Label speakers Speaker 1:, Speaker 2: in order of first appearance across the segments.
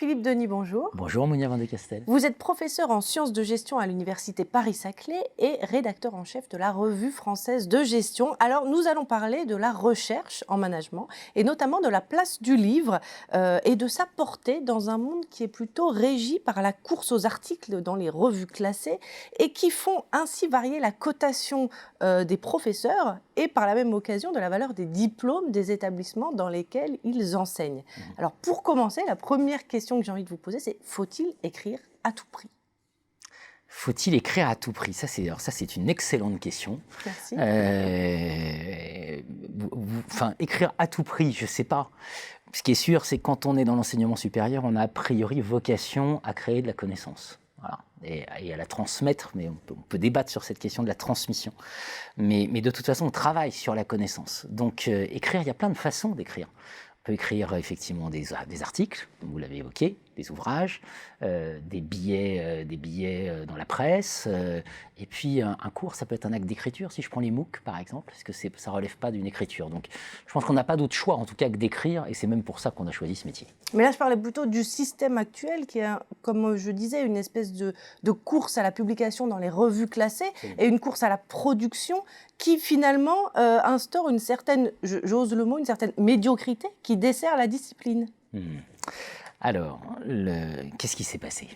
Speaker 1: Jean-Philippe Denis, bonjour.
Speaker 2: Bonjour Mounia Van de Castel.
Speaker 1: Vous êtes professeur en sciences de gestion à l'université Paris-Saclay et rédacteur en chef de la Revue française de gestion. Alors nous allons parler de la recherche en management et notamment de la place du livre et de sa portée dans un monde qui est plutôt régi par la course aux articles dans les revues classées et qui font ainsi varier la cotation des professeurs et par la même occasion de la valeur des diplômes des établissements dans lesquels ils enseignent. Alors pour commencer, la première question que j'ai envie de vous poser, c'est faut-il écrire à tout prix ?
Speaker 2: Faut-il écrire à tout prix ? Ça, c'est une excellente question.
Speaker 1: Merci.
Speaker 2: Écrire à tout prix, je ne sais pas. Ce qui est sûr, c'est que quand on est dans l'enseignement supérieur, on a a priori vocation à créer de la connaissance. Voilà. Et à la transmettre, mais on peut débattre sur cette question de la transmission. Mais de toute façon, on travaille sur la connaissance. Donc, écrire, il y a plein de façons d'écrire. On peut écrire effectivement des articles, comme vous l'avez évoqué, des ouvrages, des billets dans la presse, et puis un cours, ça peut être un acte d'écriture. Si je prends les MOOC par exemple, parce que ça ne relève pas d'une écriture. Donc je pense qu'on n'a pas d'autre choix en tout cas que d'écrire, et c'est même pour ça qu'on a choisi ce métier.
Speaker 1: Mais là je parlais plutôt du système actuel qui est, comme je disais, une espèce de course à la publication dans les revues classées et une course à la production qui finalement instaure une certaine, j'ose le mot, une certaine médiocrité qui dessert la discipline.
Speaker 2: Alors, qu'est-ce qui s'est passé ?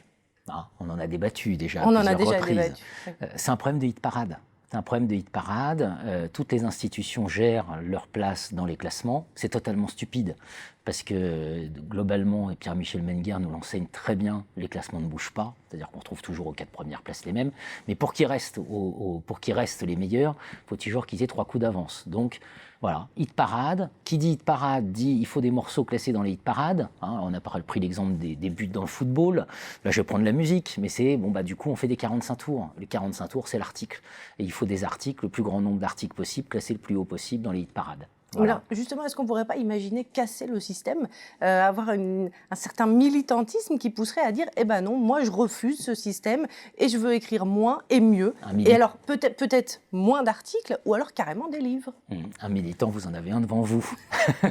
Speaker 2: On en a débattu déjà
Speaker 1: On
Speaker 2: à
Speaker 1: en a
Speaker 2: plusieurs
Speaker 1: déjà
Speaker 2: reprises.
Speaker 1: débattu.
Speaker 2: C'est un problème de hit parade. C'est un problème de hit parade. Toutes les institutions gèrent leur place dans les classements. C'est totalement stupide parce que globalement, et Pierre-Michel Menger nous l'enseigne très bien, les classements ne bougent pas. C'est-à-dire qu'on retrouve toujours aux 4 premières places les mêmes. Mais pour qu'ils restent les meilleurs, il faut toujours qu'ils aient 3 coups d'avance. Donc voilà, hit parade. Qui dit hit parade dit il faut des morceaux classés dans les hit parades. On a pris l'exemple des buts dans le football. Là, je vais prendre la musique, mais c'est du coup, on fait des 45 tours. Les 45 tours, c'est l'article. Et il faut des articles, le plus grand nombre d'articles possible, classés le plus haut possible dans les hit parades. Voilà.
Speaker 1: Alors, justement, est-ce qu'on ne pourrait pas imaginer casser le système, avoir un certain militantisme qui pousserait à dire « Eh ben non, moi je refuse ce système et je veux écrire moins et mieux ». Et alors, peut-être moins d'articles ou alors carrément des livres.
Speaker 2: Un militant, vous en avez un devant vous.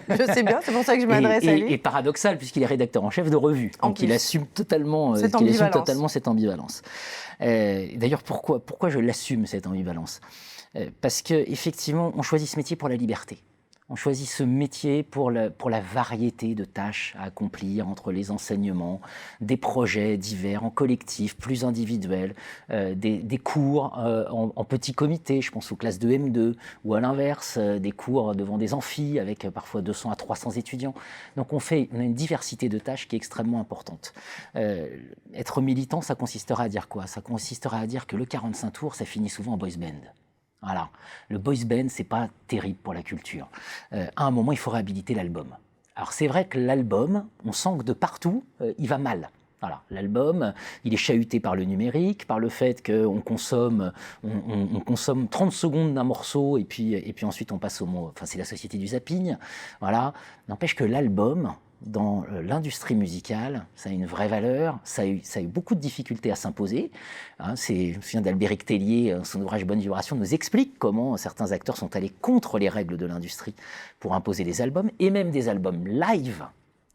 Speaker 1: Je sais bien, c'est pour ça que je m'adresse à lui.
Speaker 2: Et paradoxal, puisqu'il est rédacteur en chef de revue. Donc il assume totalement cette ambivalence. D'ailleurs, pourquoi je l'assume, cette ambivalence ? Parce qu'effectivement, on choisit ce métier pour la liberté. On choisit ce métier pour la variété de tâches à accomplir entre les enseignements, des projets divers, en collectif, plus individuels, des cours en petits comités, je pense aux classes de M2, ou à l'inverse, des cours devant des amphis avec parfois 200 à 300 étudiants. Donc on a une diversité de tâches qui est extrêmement importante. Être militant, ça consistera à dire quoi ? Ça consistera à dire que le 45 tours, ça finit souvent en boys band. Voilà. Le boys band, c'est pas terrible pour la culture. À un moment, il faut réhabiliter l'album. Alors c'est vrai que l'album, on sent que de partout, il va mal. Voilà. L'album, il est chahuté par le numérique, par le fait qu'on consomme, on consomme 30 secondes d'un morceau et puis ensuite on passe au mot. Enfin, c'est la société du zapping. Voilà. N'empêche que l'album, dans l'industrie musicale, ça a une vraie valeur, ça a eu beaucoup de difficultés à s'imposer. Je me souviens d'Albéric Tellier, son ouvrage Bonne Vibration nous explique comment certains acteurs sont allés contre les règles de l'industrie pour imposer des albums, et même des albums live.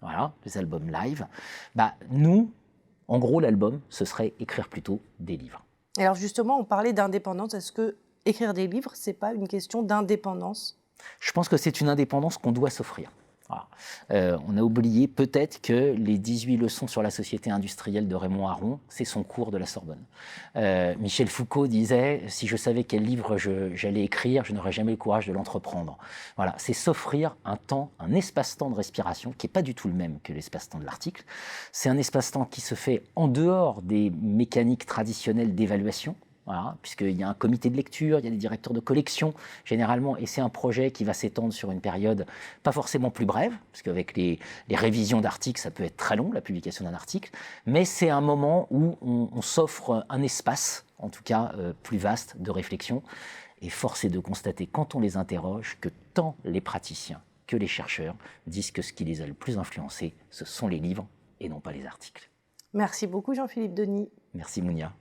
Speaker 2: Voilà, des albums live. Nous, en gros, l'album, ce serait écrire plutôt des livres.
Speaker 1: Et alors justement, on parlait d'indépendance. Est-ce que écrire des livres, c'est pas une question d'indépendance ?
Speaker 2: Je pense que c'est une indépendance qu'on doit s'offrir. Voilà. On a oublié peut-être que les 18 leçons sur la société industrielle de Raymond Aron, c'est son cours de la Sorbonne. Michel Foucault disait « Si je savais quel livre j'allais écrire, je n'aurais jamais le courage de l'entreprendre ». Voilà, c'est s'offrir un temps, un espace-temps de respiration qui n'est pas du tout le même que l'espace-temps de l'article. C'est un espace-temps qui se fait en dehors des mécaniques traditionnelles d'évaluation. Voilà, puisqu'il y a un comité de lecture, il y a des directeurs de collection généralement, et c'est un projet qui va s'étendre sur une période pas forcément plus brève, parce qu'avec les révisions d'articles, ça peut être très long, la publication d'un article, mais c'est un moment où on s'offre un espace, en tout cas plus vaste, de réflexion, et force est de constater, quand on les interroge, que tant les praticiens que les chercheurs disent que ce qui les a le plus influencés, ce sont les livres et non pas les articles.
Speaker 1: Merci beaucoup Jean-Philippe Denis.
Speaker 2: Merci Mounia.